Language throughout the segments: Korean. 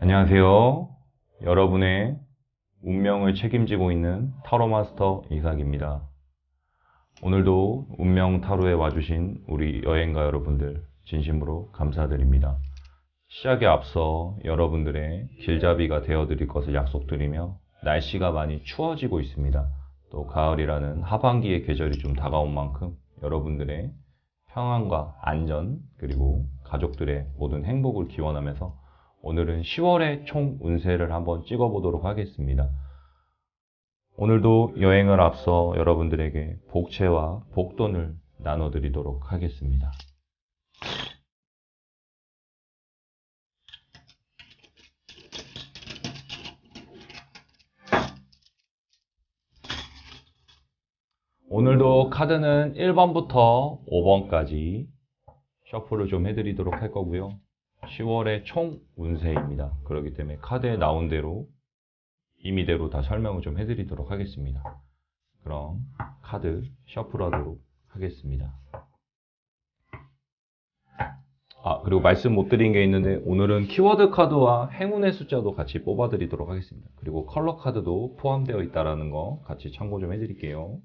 안녕하세요. 여러분의 운명을 책임지고 있는 타로 마스터 이삭입니다. 오늘도 운명 타로에 와주신 우리 여행가 여러분들 진심으로 감사드립니다. 시작에 앞서 여러분들의 길잡이가 되어드릴 것을 약속드리며 날씨가 많이 추워지고 있습니다. 또 가을이라는 하반기의 계절이 좀 다가온 만큼 여러분들의 평안과 안전 그리고 가족들의 모든 행복을 기원하면서 오늘은 10월의 총 운세를 한번 찍어보도록 하겠습니다. 오늘도 여행을 앞서 여러분들에게 복채와 복돈을 나눠드리도록 하겠습니다. 오늘도 카드는 1번부터 5번까지 셔플을 좀 해드리도록 할 거고요. 10월의 총 운세입니다. 그렇기 때문에 카드에 나온 대로 임의대로 다 설명을 좀 해드리도록 하겠습니다. 그럼 카드 셔플하도록 하겠습니다. 그리고 말씀 못 드린 게 있는데 오늘은 키워드 카드와 행운의 숫자도 같이 뽑아드리도록 하겠습니다. 그리고 컬러 카드도 포함되어 있다는 거 같이 참고 좀 해드릴게요.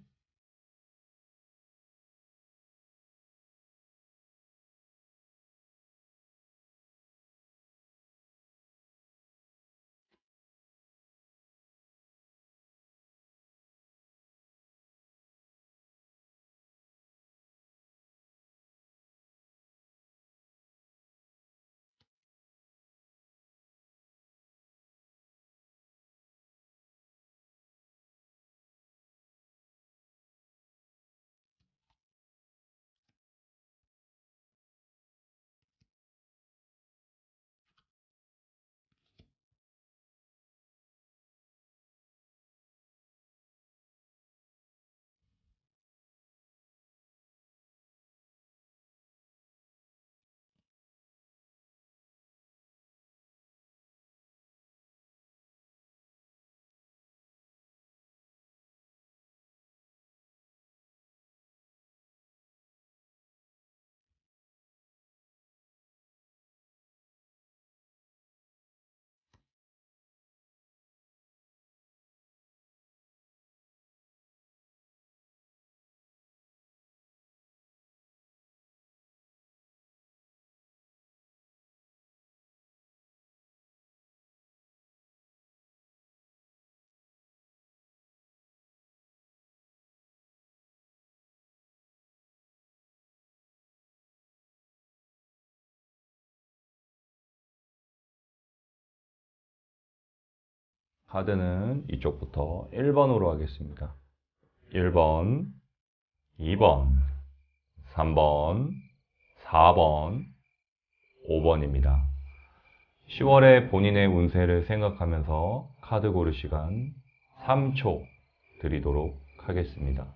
카드는 이쪽부터 1번으로 하겠습니다. 1번, 2번, 3번, 4번, 5번입니다. 10월에 본인의 운세를 생각하면서 카드 고를 시간 3초 드리도록 하겠습니다.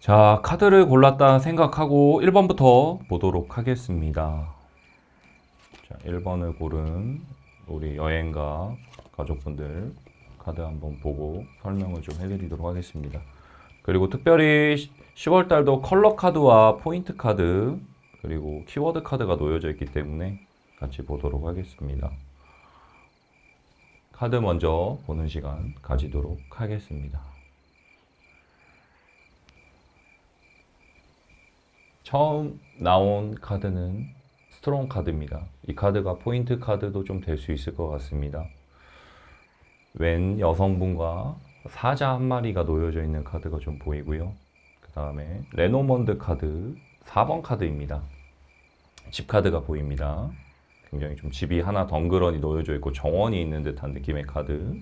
자, 카드를 골랐다 생각하고 1번부터 보도록 하겠습니다. 자, 1번을 고른 우리 여행가 가족분들 카드 한번 보고 설명을 좀 해드리도록 하겠습니다. 그리고 특별히 10월달도 컬러 카드와 포인트 카드 그리고 키워드 카드가 놓여져 있기 때문에 같이 보도록 하겠습니다. 카드 먼저 보는 시간 가지도록 하겠습니다. 처음 나온 카드는 스트롱 카드입니다. 이 카드가 포인트 카드도 좀 될 수 있을 것 같습니다. 웬 여성분과 사자 한 마리가 놓여져 있는 카드가 좀 보이고요. 그 다음에 레노먼드 카드 4번 카드입니다. 집 카드가 보입니다. 굉장히 좀 집이 하나 덩그러니 놓여져 있고 정원이 있는 듯한 느낌의 카드.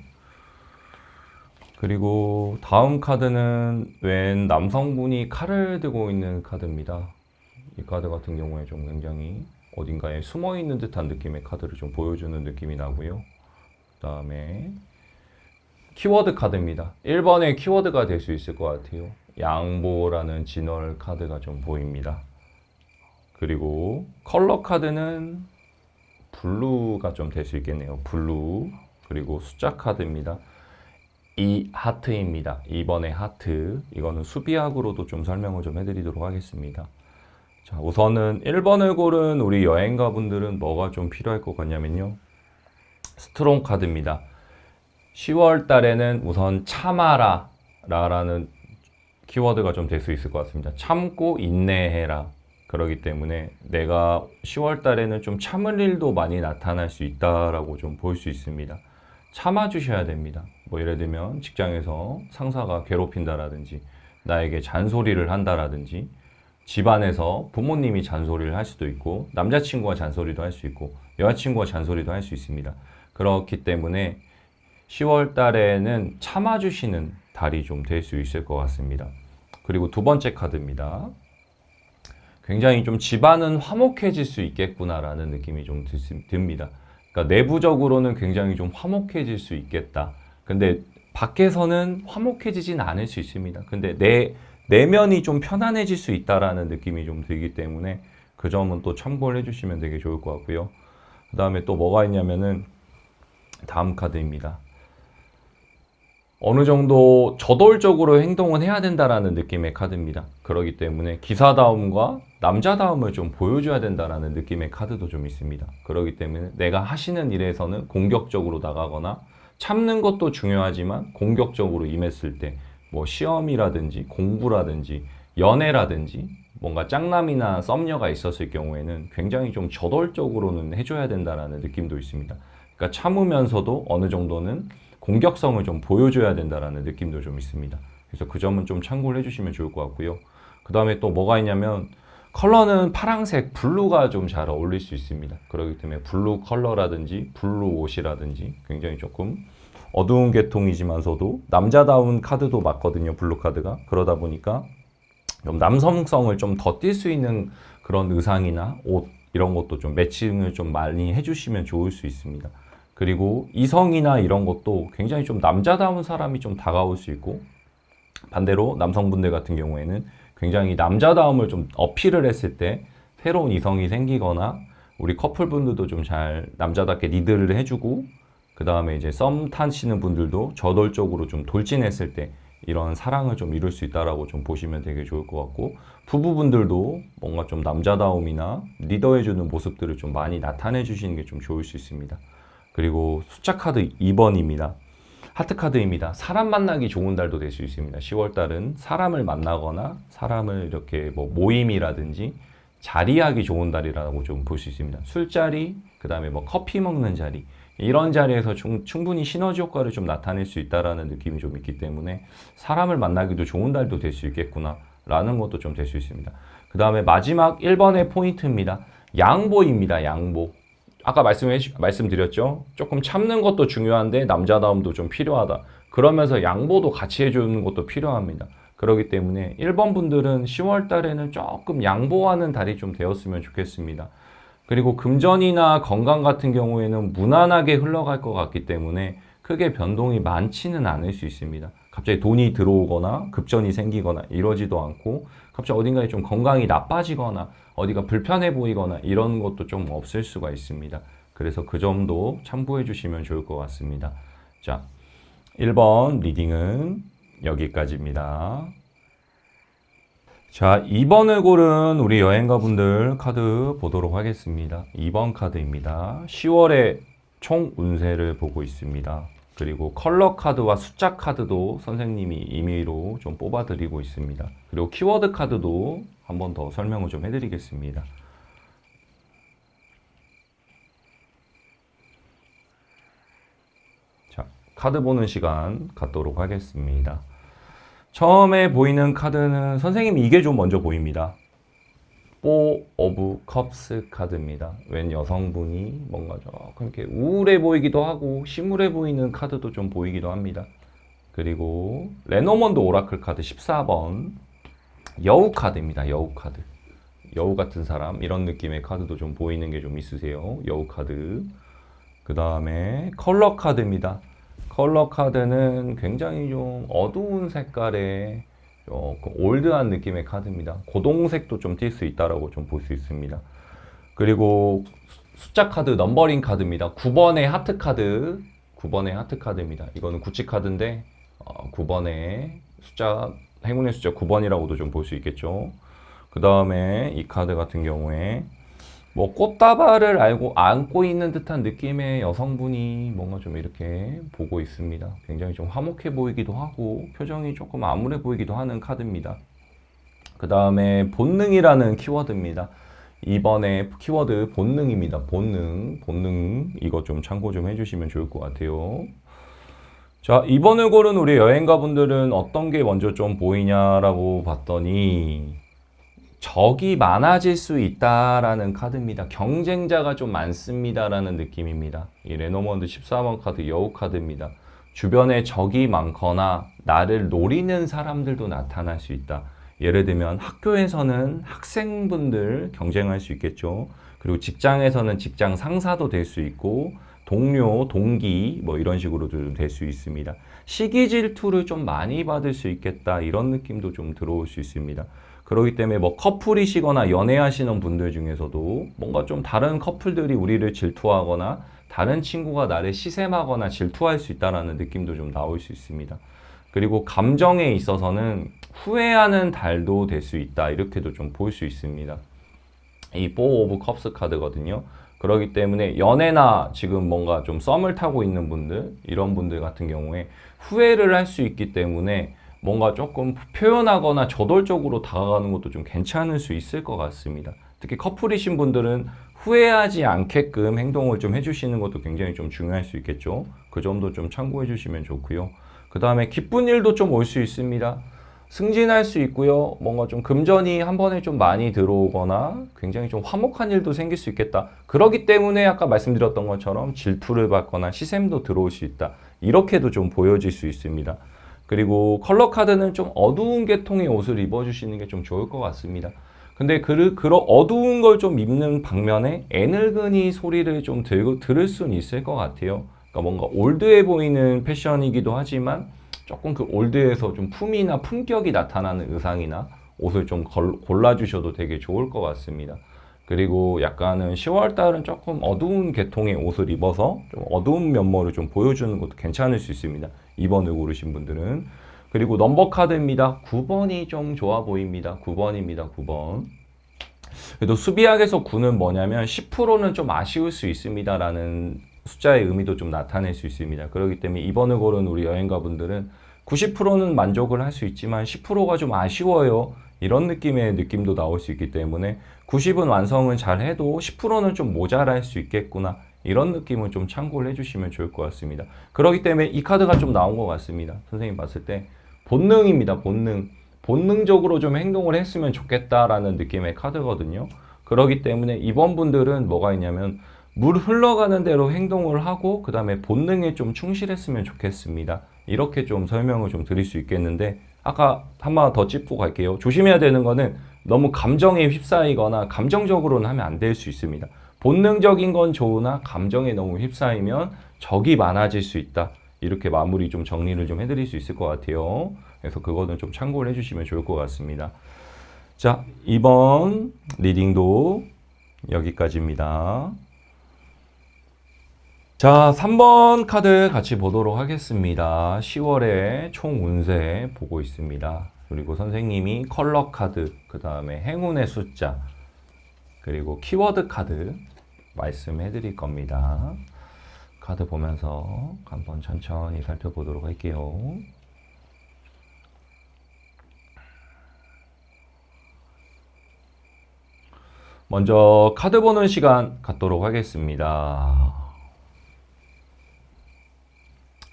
그리고 다음 카드는 웬 남성분이 칼을 들고 있는 카드입니다. 이 카드 같은 경우에 좀 굉장히 어딘가에 숨어 있는 듯한 느낌의 카드를 좀 보여주는 느낌이 나고요. 그 다음에 키워드 카드입니다. 1번의 키워드가 될 수 있을 것 같아요. 양보라는 진월 카드가 좀 보입니다. 그리고 컬러 카드는 블루가 좀 될 수 있겠네요. 블루. 그리고 숫자 카드입니다. 이 하트입니다. 2번의 하트. 이거는 수비학으로도 좀 설명을 좀 해드리도록 하겠습니다. 자, 우선은 1번을 고른 우리 여행가 분들은 뭐가 좀 필요할 것 같냐면요. 스트롱 카드입니다. 10월 달에는 우선 참아라 라는 키워드가 좀 될 수 있을 것 같습니다. 참고 인내해라. 그러기 때문에 내가 10월 달에는 좀 참을 일도 많이 나타날 수 있다라고 좀 볼 수 있습니다. 참아주셔야 됩니다. 뭐 예를 들면 직장에서 상사가 괴롭힌다라든지 나에게 잔소리를 한다라든지 집안에서 부모님이 잔소리를 할 수도 있고 남자친구가 잔소리도 할 수 있고 여자친구가 잔소리도 할 수 있습니다. 그렇기 때문에 10월 달에는 참아주시는 달이 좀 될 수 있을 것 같습니다. 그리고 두 번째 카드입니다. 굉장히 좀 집안은 화목해질 수 있겠구나라는 느낌이 좀 듭니다. 그러니까 내부적으로는 굉장히 좀 화목해질 수 있겠다. 근데 밖에서는 화목해지진 않을 수 있습니다. 근데 내면이 좀 편안해질 수 있다라는 느낌이 좀 들기 때문에 그 점은 또 참고를 해주시면 되게 좋을 것 같고요. 그 다음에 또 뭐가 있냐면은 다음 카드입니다. 어느 정도 저돌적으로 행동은 해야 된다라는 느낌의 카드입니다. 그렇기 때문에 기사다움과 남자다움을 좀 보여줘야 된다라는 느낌의 카드도 좀 있습니다. 그렇기 때문에 내가 하시는 일에서는 공격적으로 나가거나 참는 것도 중요하지만 공격적으로 임했을 때 뭐 시험이라든지 공부라든지 연애라든지 뭔가 짝남이나 썸녀가 있었을 경우에는 굉장히 좀 저돌적으로는 해줘야 된다라는 느낌도 있습니다. 그러니까 참으면서도 어느 정도는 공격성을 좀 보여줘야 된다라는 느낌도 좀 있습니다. 그래서 그 점은 좀 참고를 해주시면 좋을 것 같고요. 그 다음에 또 뭐가 있냐면 컬러는 파랑색, 블루가 좀 잘 어울릴 수 있습니다. 그렇기 때문에 블루 컬러라든지 블루 옷이라든지 굉장히 조금 어두운 계통이지만서도 남자다운 카드도 맞거든요. 블루 카드가. 그러다 보니까 좀 남성성을 좀 더 띌 수 있는 그런 의상이나 옷 이런 것도 좀 매칭을 좀 많이 해주시면 좋을 수 있습니다. 그리고 이성이나 이런 것도 굉장히 좀 남자다운 사람이 좀 다가올 수 있고 반대로 남성분들 같은 경우에는 굉장히 남자다움을 좀 어필을 했을 때 새로운 이성이 생기거나 우리 커플분들도 좀 잘 남자답게 리드를 해주고 그 다음에 이제 썸 타시는 분들도 저돌적으로 좀 돌진했을 때 이런 사랑을 좀 이룰 수 있다라고 좀 보시면 되게 좋을 것 같고 부부분들도 뭔가 좀 남자다움이나 리더해주는 모습들을 좀 많이 나타내 주시는 게 좀 좋을 수 있습니다. 그리고 숫자 카드 2번입니다. 하트 카드입니다. 사람 만나기 좋은 달도 될 수 있습니다. 10월 달은 사람을 만나거나 사람을 이렇게 뭐 모임이라든지 자리하기 좋은 달이라고 좀 볼 수 있습니다. 술자리, 그 다음에 뭐 커피 먹는 자리 이런 자리에서 충분히 시너지 효과를 좀 나타낼 수 있다라는 느낌이 좀 있기 때문에 사람을 만나기도 좋은 달도 될 수 있겠구나 라는 것도 좀 될 수 있습니다. 그 다음에 마지막 1번의 포인트입니다. 양보입니다. 양보. 아까 말씀드렸죠. 조금 참는 것도 중요한데 남자다움도 좀 필요하다. 그러면서 양보도 같이 해주는 것도 필요합니다. 그렇기 때문에 1번 분들은 10월 달에는 조금 양보하는 달이 좀 되었으면 좋겠습니다. 그리고 금전이나 건강 같은 경우에는 무난하게 흘러갈 것 같기 때문에 크게 변동이 많지는 않을 수 있습니다. 갑자기 돈이 들어오거나 급전이 생기거나 이러지도 않고 갑자기 어딘가에 좀 건강이 나빠지거나 어디가 불편해 보이거나 이런 것도 좀 없을 수가 있습니다. 그래서 그 점도 참고해 주시면 좋을 것 같습니다. 자, 1번 리딩은 여기까지입니다. 자, 2번을 고른 우리 여행가분들 카드 보도록 하겠습니다. 2번 카드입니다. 10월의 총 운세를 보고 있습니다. 그리고 컬러 카드와 숫자 카드도 선생님이 임의로 좀 뽑아드리고 있습니다. 그리고 키워드 카드도 한 번 더 설명을 좀 해드리겠습니다. 자, 카드 보는 시간 갖도록 하겠습니다. 처음에 보이는 카드는 선생님이 이게 좀 먼저 보입니다. 4 오브 컵스 카드입니다. 웬 여성분이 뭔가 조금 이렇게 우울해 보이기도 하고 심울해 보이는 카드도 좀 보이기도 합니다. 그리고 레노먼드 오라클 카드 14번 여우 카드입니다. 여우 카드. 여우 같은 사람 이런 느낌의 카드도 좀 보이는 게 좀 있으세요. 여우 카드. 그 다음에 컬러 카드입니다. 컬러 카드는 굉장히 좀 어두운 색깔의 조금 올드한 느낌의 카드입니다. 고동색도 좀 띌 수 있다라고 좀 볼 수 있습니다. 그리고 숫자 카드, 넘버링 카드입니다. 9번의 하트 카드, 9번의 하트 카드입니다. 이거는 구찌 카드인데 9번의 숫자, 행운의 숫자 9번이라고도 좀 볼 수 있겠죠. 그 다음에 이 카드 같은 경우에 뭐 꽃다발을 안고 있는 듯한 느낌의 여성분이 뭔가 좀 이렇게 보고 있습니다. 굉장히 좀 화목해 보이기도 하고 표정이 조금 암울해 보이기도 하는 카드입니다. 그 다음에 본능이라는 키워드입니다. 이번에 키워드 본능입니다. 본능 이거 좀 참고 좀 해주시면 좋을 것 같아요. 자, 이번을 고른 우리 여행가분들은 어떤 게 먼저 좀 보이냐라고 봤더니 적이 많아질 수 있다라는 카드입니다. 경쟁자가 좀 많습니다라는 느낌입니다. 이 레노먼드 14번 카드 여우 카드입니다. 주변에 적이 많거나 나를 노리는 사람들도 나타날 수 있다. 예를 들면 학교에서는 학생분들 경쟁할 수 있겠죠. 그리고 직장에서는 직장 상사도 될 수 있고 동료, 동기 뭐 이런 식으로도 될 수 있습니다. 시기 질투를 좀 많이 받을 수 있겠다 이런 느낌도 좀 들어올 수 있습니다. 그렇기 때문에 뭐 커플이시거나 연애하시는 분들 중에서도 뭔가 좀 다른 커플들이 우리를 질투하거나 다른 친구가 나를 시샘하거나 질투할 수 있다는 느낌도 좀 나올 수 있습니다. 그리고 감정에 있어서는 후회하는 달도 될 수 있다 이렇게도 좀 볼 수 있습니다. 이 4 오브 컵스 카드거든요. 그렇기 때문에 연애나 지금 뭔가 좀 썸을 타고 있는 분들 이런 분들 같은 경우에 후회를 할 수 있기 때문에 뭔가 조금 표현하거나 저돌적으로 다가가는 것도 좀 괜찮을 수 있을 것 같습니다. 특히 커플이신 분들은 후회하지 않게끔 행동을 좀 해주시는 것도 굉장히 좀 중요할 수 있겠죠. 그 점도 좀 참고해 주시면 좋고요. 그 다음에 기쁜 일도 좀 올 수 있습니다. 승진할 수 있고요. 뭔가 좀 금전이 한 번에 좀 많이 들어오거나 굉장히 좀 화목한 일도 생길 수 있겠다. 그렇기 때문에 아까 말씀드렸던 것처럼 질투를 받거나 시샘도 들어올 수 있다. 이렇게도 좀 보여질 수 있습니다. 그리고 컬러 카드는 좀 어두운 계통의 옷을 입어주시는 게 좀 좋을 것 같습니다. 근데 그런 어두운 걸 좀 입는 방면에 애늙은이 소리를 좀 들을 수는 있을 것 같아요. 그러니까 뭔가 올드해 보이는 패션이기도 하지만 조금 그 올드에서 좀 품이나 품격이 나타나는 의상이나 옷을 좀 골라주셔도 되게 좋을 것 같습니다. 그리고 약간은 10월달은 조금 어두운 계통의 옷을 입어서 좀 어두운 면모를 좀 보여주는 것도 괜찮을 수 있습니다. 2번을 고르신 분들은. 그리고 넘버 카드입니다. 9번이 좀 좋아 보입니다. 9번입니다. 9번. 그래도 수비학에서 9는 뭐냐면 10%는 좀 아쉬울 수 있습니다라는 숫자의 의미도 좀 나타낼 수 있습니다. 그렇기 때문에 2번을 고른 우리 여행가분들은 90%는 만족을 할 수 있지만 10%가 좀 아쉬워요. 이런 느낌의 느낌도 나올 수 있기 때문에 90은 완성을 잘 해도 10%는 좀 모자랄 수 있겠구나. 이런 느낌을 좀 참고를 해주시면 좋을 것 같습니다. 그렇기 때문에 이 카드가 좀 나온 것 같습니다. 선생님 봤을 때 본능입니다. 본능. 본능적으로 좀 행동을 했으면 좋겠다라는 느낌의 카드거든요. 그렇기 때문에 이번 분들은 뭐가 있냐면 물 흘러가는 대로 행동을 하고 그 다음에 본능에 좀 충실했으면 좋겠습니다. 이렇게 좀 설명을 좀 드릴 수 있겠는데 아까 한 번 더 짚고 갈게요. 조심해야 되는 거는 너무 감정에 휩싸이거나 감정적으로는 하면 안 될 수 있습니다. 본능적인 건 좋으나 감정에 너무 휩싸이면 적이 많아질 수 있다. 이렇게 마무리 좀 정리를 좀 해드릴 수 있을 것 같아요. 그래서 그거는 좀 참고를 해주시면 좋을 것 같습니다. 자, 이번 리딩도 여기까지입니다. 자, 3번 카드 같이 보도록 하겠습니다. 10월에 총 운세 보고 있습니다. 그리고 선생님이 컬러 카드, 그 다음에 행운의 숫자, 그리고 키워드 카드 말씀해 드릴 겁니다. 카드 보면서 한번 천천히 살펴보도록 할게요. 먼저 카드 보는 시간 갖도록 하겠습니다.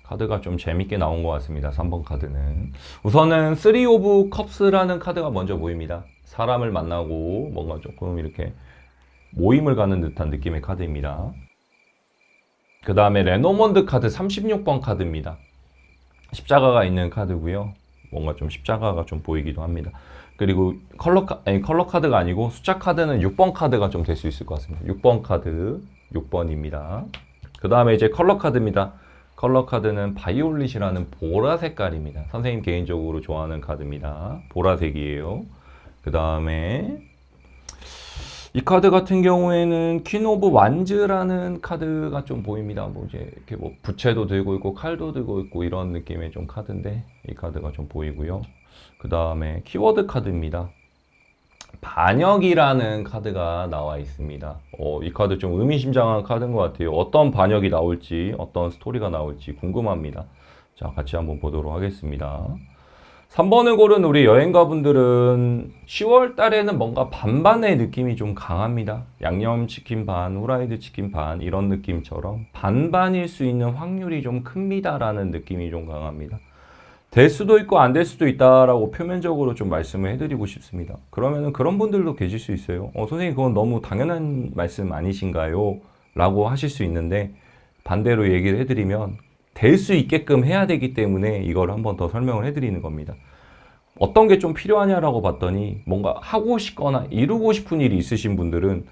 카드가 좀 재밌게 나온 것 같습니다. 3번 카드는. 우선은 3 오브 컵스라는 카드가 먼저 보입니다. 사람을 만나고 뭔가 조금 이렇게 모임을 가는 듯한 느낌의 카드입니다. 그 다음에 레노먼드 카드 36번 카드입니다. 십자가가 있는 카드고요. 뭔가 좀 십자가가 좀 보이기도 합니다. 그리고 컬러 카드가 아니고 숫자 카드는 6번 카드가 좀 될 수 있을 것 같습니다. 6번 카드, 6번입니다. 그 다음에 이제 컬러 카드입니다. 컬러 카드는 바이올릿이라는 보라 색깔입니다. 선생님 개인적으로 좋아하는 카드입니다. 보라색이에요. 그 다음에 이 카드 같은 경우에는 퀸 오브 완즈라는 카드가 좀 보입니다. 뭐 이제 이렇게 뭐 부채도 들고 있고 칼도 들고 있고 이런 느낌의 좀 카드인데 이 카드가 좀 보이고요. 그 다음에 키워드 카드입니다. 반역이라는 카드가 나와 있습니다. 이 카드 좀 의미심장한 카드인 것 같아요. 어떤 반역이 나올지, 어떤 스토리가 나올지 궁금합니다. 자, 같이 한번 보도록 하겠습니다. 3번을 고른 우리 여행가분들은 10월 달에는 뭔가 반반의 느낌이 좀 강합니다. 양념치킨 반, 후라이드 치킨 반 이런 느낌처럼 반반일 수 있는 확률이 좀 큽니다라는 느낌이 좀 강합니다. 될 수도 있고 안 될 수도 있다라고 표면적으로 좀 말씀을 해드리고 싶습니다. 그러면은 그런 분들도 계실 수 있어요. 선생님 그건 너무 당연한 말씀 아니신가요? 라고 하실 수 있는데 반대로 얘기를 해드리면 될 수 있게끔 해야 되기 때문에 이걸 한번 더 설명을 해드리는 겁니다. 어떤 게 좀 필요하냐라고 봤더니 뭔가 하고 싶거나 이루고 싶은 일이 있으신 분들은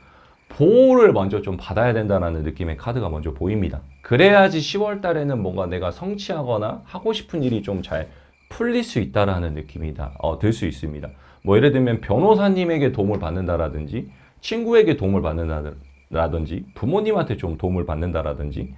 보호를 먼저 좀 받아야 된다는 느낌의 카드가 먼저 보입니다. 그래야지 10월 달에는 뭔가 내가 성취하거나 하고 싶은 일이 좀 잘 풀릴 수 있다라는 느낌이 들 수 있습니다. 뭐 예를 들면 변호사님에게 도움을 받는다라든지 친구에게 도움을 받는다라든지 부모님한테 좀 도움을 받는다라든지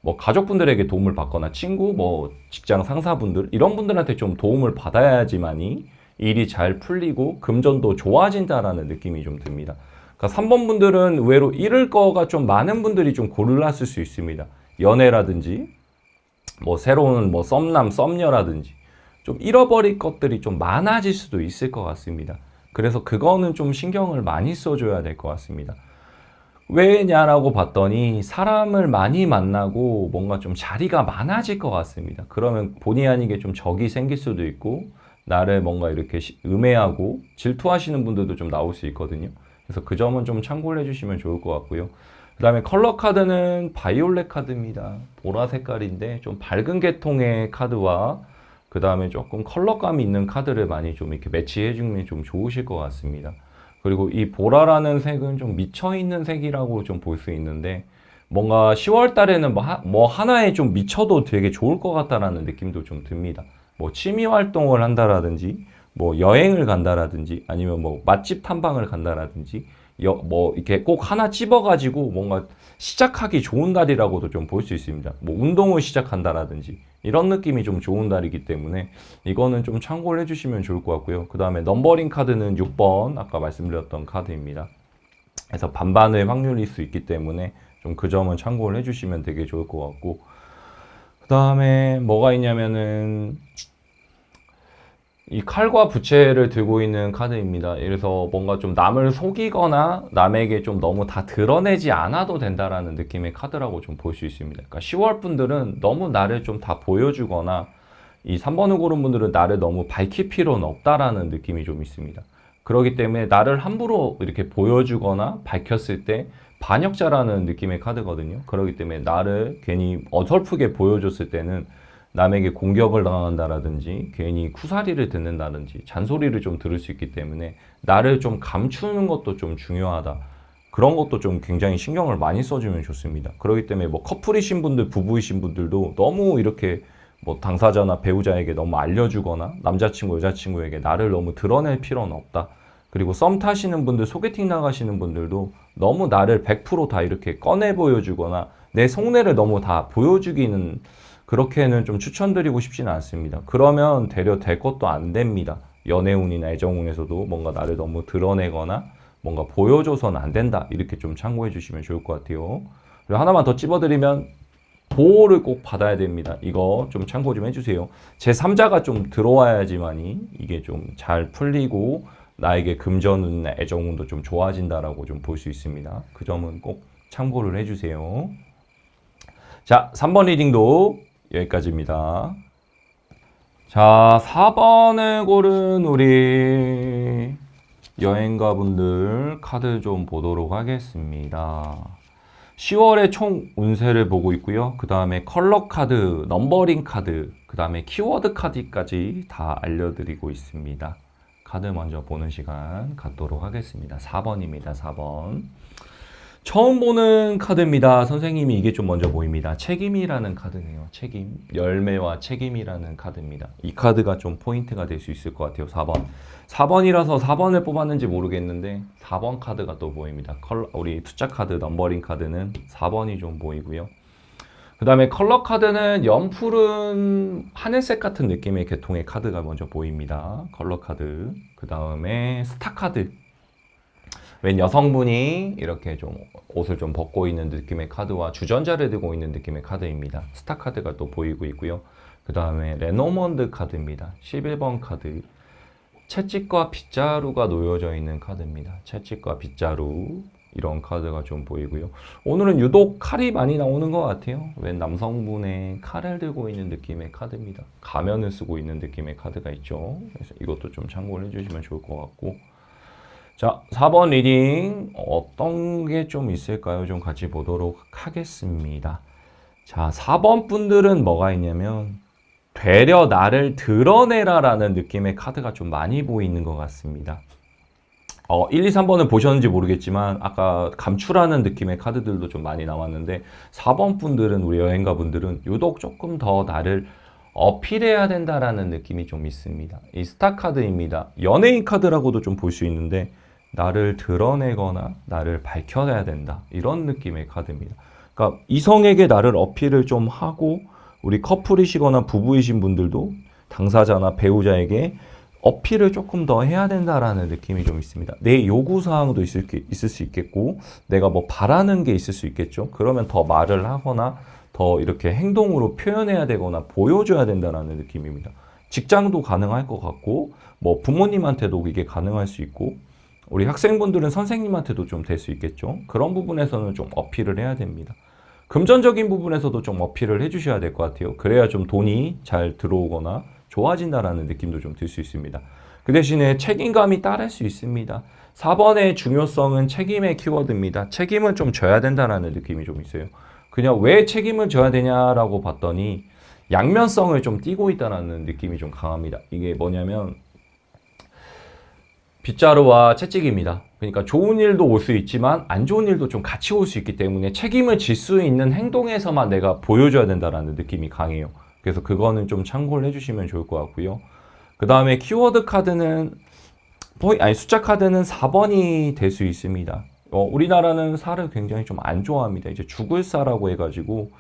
뭐 가족분들에게 도움을 받거나 친구, 뭐 직장 상사분들 이런 분들한테 좀 도움을 받아야지만이 일이 잘 풀리고 금전도 좋아진다라는 느낌이 좀 듭니다. 그러니까 3번 분들은 의외로 잃을 거가 좀 많은 분들이 좀 골랐을 수 있습니다. 연애라든지 뭐 새로운 뭐 썸남, 썸녀라든지 좀 잃어버릴 것들이 좀 많아질 수도 있을 것 같습니다. 그래서 그거는 좀 신경을 많이 써줘야 될 것 같습니다. 왜냐라고 봤더니 사람을 많이 만나고 뭔가 좀 자리가 많아질 것 같습니다. 그러면 본의 아니게 좀 적이 생길 수도 있고 나를 뭔가 이렇게 음해하고 질투하시는 분들도 좀 나올 수 있거든요. 그래서 그 점은 좀 참고를 해주시면 좋을 것 같고요. 그 다음에 컬러 카드는 바이올렛 카드입니다. 보라 색깔인데 좀 밝은 계통의 카드와 그 다음에 조금 컬러감이 있는 카드를 많이 좀 이렇게 매치해주면 좀 좋으실 것 같습니다. 그리고 이 보라라는 색은 좀 미쳐있는 색이라고 좀 볼 수 있는데 뭔가 10월 달에는 뭐 하나에 좀 미쳐도 되게 좋을 것 같다라는 느낌도 좀 듭니다. 뭐 취미 활동을 한다라든지 뭐 여행을 간다라든지 아니면 뭐 맛집 탐방을 간다라든지 뭐 이렇게 꼭 하나 찝어가지고 뭔가 시작하기 좋은 달이라고도 좀 볼 수 있습니다. 뭐 운동을 시작한다라든지 이런 느낌이 좀 좋은 달이기 때문에 이거는 좀 참고를 해주시면 좋을 것 같고요. 그 다음에 넘버링 카드는 6번 아까 말씀드렸던 카드입니다. 그래서 반반의 확률일 수 있기 때문에 좀 그 점은 참고를 해주시면 되게 좋을 것 같고 그 다음에 뭐가 있냐면은 이 칼과 부채를 들고 있는 카드입니다. 그래서 뭔가 좀 남을 속이거나 남에게 좀 너무 다 드러내지 않아도 된다라는 느낌의 카드라고 좀 볼 수 있습니다. 그러니까 10월 분들은 너무 나를 좀 다 보여주거나 이 3번을 고른 분들은 나를 너무 밝힐 필요는 없다라는 느낌이 좀 있습니다. 그렇기 때문에 나를 함부로 이렇게 보여주거나 밝혔을 때 반역자라는 느낌의 카드거든요. 그렇기 때문에 나를 괜히 어설프게 보여줬을 때는 남에게 공격을 당한다라든지 괜히 쿠사리를 듣는다든지 잔소리를 좀 들을 수 있기 때문에 나를 좀 감추는 것도 좀 중요하다. 그런 것도 좀 굉장히 신경을 많이 써주면 좋습니다. 그렇기 때문에 뭐 커플이신 분들, 부부이신 분들도 너무 이렇게 뭐 당사자나 배우자에게 너무 알려주거나 남자친구, 여자친구에게 나를 너무 드러낼 필요는 없다. 그리고 썸 타시는 분들, 소개팅 나가시는 분들도 너무 나를 100%다 이렇게 꺼내 보여주거나 내 속내를 너무 다 보여주기는 그렇게는 좀 추천드리고 싶지는 않습니다. 그러면 되려 될 것도 안 됩니다. 연애운이나 애정운에서도 뭔가 나를 너무 드러내거나 뭔가 보여줘서는 안 된다. 이렇게 좀 참고해 주시면 좋을 것 같아요. 그리고 하나만 더 찝어드리면 보호를 꼭 받아야 됩니다. 이거 좀 참고 좀 해주세요. 제3자가 좀 들어와야지만이 이게 좀 잘 풀리고 나에게 금전운이나 애정운도 좀 좋아진다라고 좀 볼 수 있습니다. 그 점은 꼭 참고를 해주세요. 자, 3번 리딩도 여기까지입니다. 자, 4번을 고른 우리 여행가분들 카드 좀 보도록 하겠습니다. 10월의 총 운세를 보고 있고요. 그 다음에 컬러 카드, 넘버링 카드, 그 다음에 키워드 카드까지 다 알려드리고 있습니다. 카드 먼저 보는 시간 갖도록 하겠습니다. 4번입니다. 4번. 처음 보는 카드입니다. 선생님이 이게 좀 먼저 보입니다. 책임이라는 카드네요. 책임. 열매와 책임이라는 카드입니다. 이 카드가 좀 포인트가 될 수 있을 것 같아요. 4번. 4번이라서 4번을 뽑았는지 모르겠는데 4번 카드가 또 보입니다. 우리 숫자 카드, 넘버링 카드는 4번이 좀 보이고요. 그 다음에 컬러 카드는 연푸른 하늘색 같은 느낌의 계통의 카드가 먼저 보입니다. 컬러 카드. 그 다음에 스타 카드. 웬 여성분이 이렇게 좀 옷을 좀 벗고 있는 느낌의 카드와 주전자를 들고 있는 느낌의 카드입니다. 스타 카드가 또 보이고 있고요. 그 다음에 레노먼드 카드입니다. 11번 카드. 채찍과 빗자루가 놓여져 있는 카드입니다. 채찍과 빗자루. 이런 카드가 좀 보이고요. 오늘은 유독 칼이 많이 나오는 것 같아요. 웬 남성분의 칼을 들고 있는 느낌의 카드입니다. 가면을 쓰고 있는 느낌의 카드가 있죠. 그래서 이것도 좀 참고를 해주시면 좋을 것 같고. 자, 4번 리딩 어떤 게 좀 있을까요? 좀 같이 보도록 하겠습니다. 자, 4번 분들은 뭐가 있냐면 되려 나를 드러내라 라는 느낌의 카드가 좀 많이 보이는 것 같습니다. 1, 2, 3번은 보셨는지 모르겠지만 아까 감출하는 느낌의 카드들도 좀 많이 나왔는데 4번 분들은 우리 여행가 분들은 유독 조금 더 나를 어필해야 된다라는 느낌이 좀 있습니다. 이 스타 카드입니다. 연예인 카드라고도 좀 볼 수 있는데 나를 드러내거나 나를 밝혀야 된다. 이런 느낌의 카드입니다. 그러니까 이성에게 나를 어필을 좀 하고 우리 커플이시거나 부부이신 분들도 당사자나 배우자에게 어필을 조금 더 해야 된다라는 느낌이 좀 있습니다. 내 요구사항도 있을 수 있겠고 내가 뭐 바라는 게 있을 수 있겠죠. 그러면 더 말을 하거나 더 이렇게 행동으로 표현해야 되거나 보여줘야 된다라는 느낌입니다. 직장도 가능할 것 같고 뭐 부모님한테도 이게 가능할 수 있고 우리 학생분들은 선생님한테도 좀 될 수 있겠죠. 그런 부분에서는 좀 어필을 해야 됩니다. 금전적인 부분에서도 좀 어필을 해주셔야 될 것 같아요. 그래야 좀 돈이 잘 들어오거나 좋아진다라는 느낌도 좀 들 수 있습니다. 그 대신에 책임감이 따를 수 있습니다. 4번의 중요성은 책임의 키워드입니다. 책임은 좀 져야 된다라는 느낌이 좀 있어요. 그냥 왜 책임을 져야 되냐라고 봤더니 양면성을 좀 띠고 있다는 느낌이 좀 강합니다. 이게 뭐냐면 빗자루와 채찍입니다. 그러니까 좋은 일도 올 수 있지만 안 좋은 일도 좀 같이 올 수 있기 때문에 책임을 질 수 있는 행동에서만 내가 보여줘야 된다는 느낌이 강해요. 그래서 그거는 좀 참고를 해주시면 좋을 것 같고요. 그 다음에 키워드 카드는 숫자 카드는 4번이 될 수 있습니다. 우리나라는 살을 굉장히 좀 안 좋아합니다. 이제 죽을 살라고 해가지고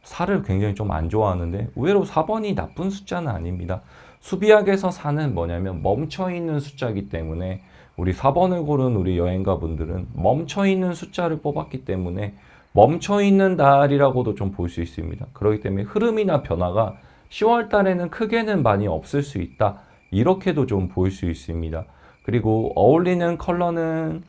살을 굉장히 좀 안 좋아하는데 의외로 4번이 나쁜 숫자는 아닙니다. 수비학에서 4는 뭐냐면 멈춰있는 숫자이기 때문에 우리 4번을 고른 우리 여행가 분들은 멈춰있는 숫자를 뽑았기 때문에 멈춰있는 달이라고도 좀 볼 수 있습니다. 그렇기 때문에 흐름이나 변화가 10월 달에는 크게는 많이 없을 수 있다. 이렇게도 좀 볼 수 있습니다. 그리고 어울리는 컬러는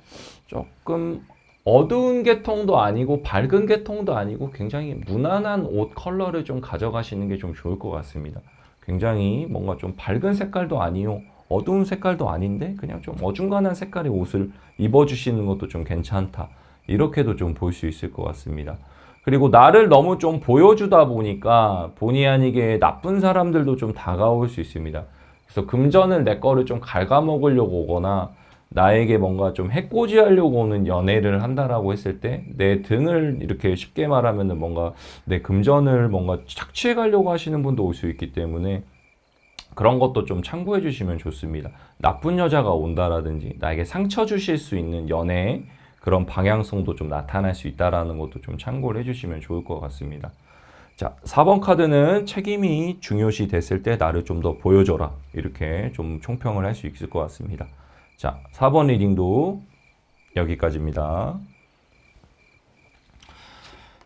조금 어두운 계통도 아니고 밝은 계통도 아니고 굉장히 무난한 옷 컬러를 좀 가져가시는 게 좀 좋을 것 같습니다. 굉장히 뭔가 좀 밝은 색깔도 아니요. 어두운 색깔도 아닌데 그냥 좀 어중간한 색깔의 옷을 입어주시는 것도 좀 괜찮다. 이렇게도 좀 볼 수 있을 것 같습니다. 그리고 나를 너무 좀 보여주다 보니까 본의 아니게 나쁜 사람들도 좀 다가올 수 있습니다. 그래서 금전을 내 거를 좀 갉아먹으려고 오거나 나에게 뭔가 좀 해코지하려고 오는 연애를 한다라고 했을 때 내 등을 이렇게 쉽게 말하면은 뭔가 내 금전을 뭔가 착취해 가려고 하시는 분도 올 수 있기 때문에 그런 것도 좀 참고해 주시면 좋습니다. 나쁜 여자가 온다라든지 나에게 상처 주실 수 있는 연애의 그런 방향성도 좀 나타날 수 있다라는 것도 좀 참고를 해주시면 좋을 것 같습니다. 자, 4번 카드는 책임이 중요시 됐을 때 나를 좀 더 보여줘라. 이렇게 좀 총평을 할 수 있을 것 같습니다. 자, 4번 리딩도 여기까지입니다.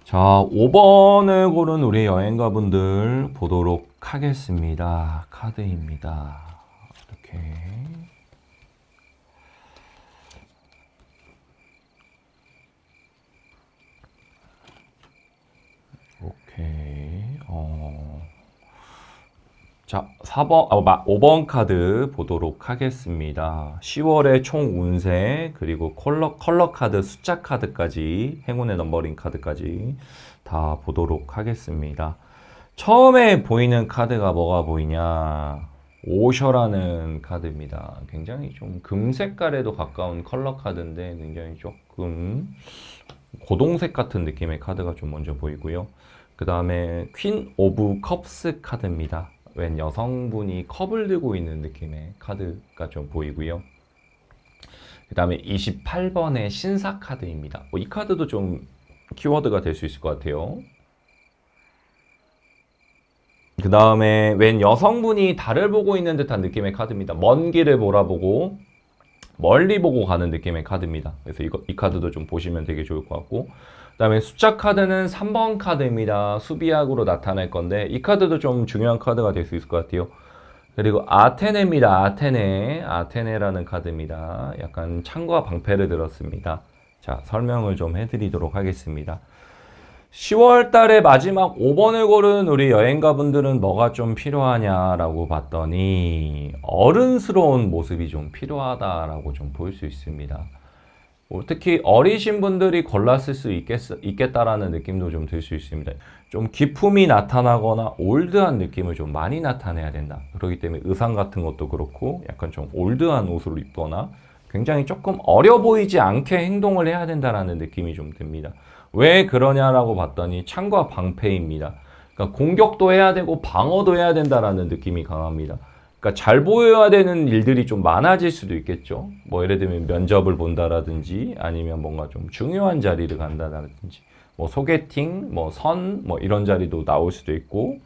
자, 5번을 고른 우리 여행가분들 보도록 하겠습니다. 카드입니다. 이렇게. 오케이. 자, 5번 카드 보도록 하겠습니다. 10월의 총 운세, 그리고 컬러 카드, 숫자 카드까지, 행운의 넘버링 카드까지 다 보도록 하겠습니다. 처음에 보이는 카드가 뭐가 보이냐? 오셔라는 카드입니다. 굉장히 좀 금 색깔에도 가까운 컬러 카드인데 굉장히 조금 고동색 같은 느낌의 카드가 좀 먼저 보이고요. 그 다음에 퀸 오브 컵스 카드입니다. 웬 여성분이 컵을 들고 있는 느낌의 카드가 좀 보이고요. 그 다음에 28번의 신사 카드입니다. 이 카드도 좀 키워드가 될 수 있을 것 같아요. 그 다음에 웬 여성분이 달을 보고 있는 듯한 느낌의 카드입니다. 먼 길을 몰아보고 멀리 보고 가는 느낌의 카드입니다. 그래서 이 카드도 좀 보시면 되게 좋을 것 같고, 그 다음에 숫자 카드는 3번 카드입니다. 수비약으로 나타날 건데 이 카드도 좀 중요한 카드가 될 수 있을 것 같아요. 그리고 아테네입니다. 아테네라는 카드입니다. 약간 창과 방패를 들었습니다. 자, 설명을 좀 해드리도록 하겠습니다. 10월 달에 마지막 5번을 고른 우리 여행가분들은 뭐가 좀 필요하냐라고 봤더니 어른스러운 모습이 좀 필요하다라고 좀 볼 수 있습니다. 특히 어리신 분들이 골랐을 수 있겠다라는 느낌도 좀 들 수 있습니다. 좀 기품이 나타나거나 올드한 느낌을 좀 많이 나타내야 된다. 그렇기 때문에 의상 같은 것도 그렇고 약간 좀 올드한 옷을 입거나 굉장히 조금 어려 보이지 않게 행동을 해야 된다라는 느낌이 좀 듭니다. 왜 그러냐라고 봤더니 창과 방패입니다. 그러니까 공격도 해야 되고 방어도 해야 된다라는 느낌이 강합니다. 그러니까 잘 보여야 되는 일들이 좀 많아질 수도 있겠죠. 뭐 예를 들면 면접을 본다라든지 아니면 뭔가 좀 중요한 자리를 간다라든지 뭐 소개팅, 뭐 이런 자리도 나올 수도 있고,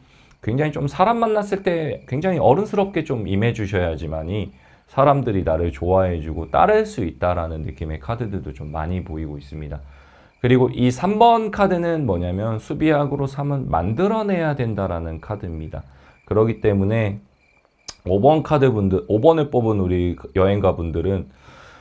굉장히 좀 사람 만났을 때 굉장히 어른스럽게 좀 임해 주셔야지만이 사람들이 나를 좋아해주고 따를 수 있다라는 느낌의 카드들도 좀 많이 보이고 있습니다. 그리고 이 3번 카드는 뭐냐면 수비약으로 삼은 만들어내야 된다라는 카드입니다. 그렇기 때문에 5번을 뽑은 우리 여행가 분들은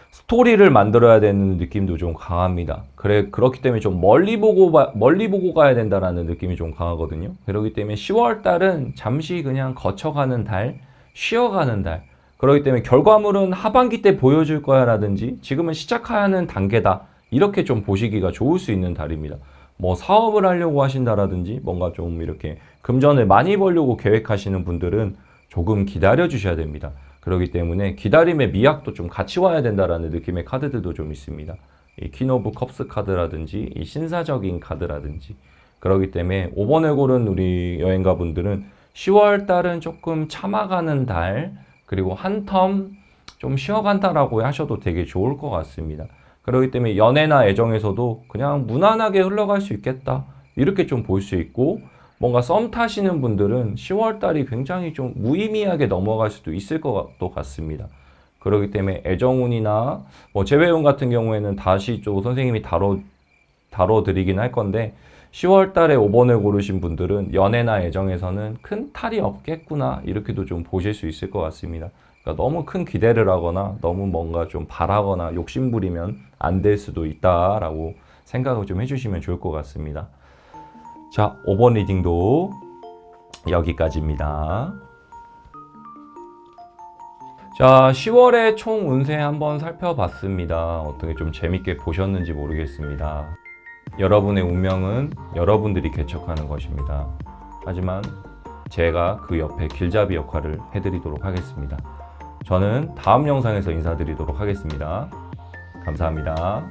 스토리를 만들어야 되는 느낌도 좀 강합니다. 그렇기 때문에 좀 멀리 보고 가야 된다라는 느낌이 좀 강하거든요. 그렇기 때문에 10월 달은 잠시 그냥 거쳐가는 달, 쉬어가는 달. 그렇기 때문에 결과물은 하반기 때 보여줄 거야 라든지 지금은 시작하는 단계다. 이렇게 좀 보시기가 좋을 수 있는 달입니다. 뭐 사업을 하려고 하신다라든지 뭔가 좀 이렇게 금전을 많이 벌려고 계획하시는 분들은 조금 기다려 주셔야 됩니다. 그렇기 때문에 기다림의 미학도 좀 같이 와야 된다라는 느낌의 카드들도 좀 있습니다. 이 퀸 오브 컵스 카드라든지 이 신사적인 카드라든지. 그렇기 때문에 5번을 고른 우리 여행가 분들은 10월 달은 조금 참아가는 달, 그리고 한 텀 좀 쉬어간다라고 하셔도 되게 좋을 것 같습니다. 그렇기 때문에 연애나 애정에서도 그냥 무난하게 흘러갈 수 있겠다. 이렇게 좀 볼 수 있고, 뭔가 썸 타시는 분들은 10월 달이 굉장히 좀 무의미하게 넘어갈 수도 있을 것도 같습니다. 그렇기 때문에 애정운이나 뭐 재회운 같은 경우에는 다시 또 선생님이 다뤄드리긴 할 건데, 10월 달에 5번을 고르신 분들은 연애나 애정에서는 큰 탈이 없겠구나 이렇게도 좀 보실 수 있을 것 같습니다. 그러니까 너무 큰 기대를 하거나 너무 뭔가 좀 바라거나 욕심부리면 안 될 수도 있다라고 생각을 좀 해주시면 좋을 것 같습니다. 자, 5번 리딩도 여기까지입니다. 자, 10월의 총 운세 한번 살펴봤습니다. 어떻게 좀 재밌게 보셨는지 모르겠습니다. 여러분의 운명은 여러분들이 개척하는 것입니다. 하지만 제가 그 옆에 길잡이 역할을 해드리도록 하겠습니다. 저는 다음 영상에서 인사드리도록 하겠습니다. 감사합니다.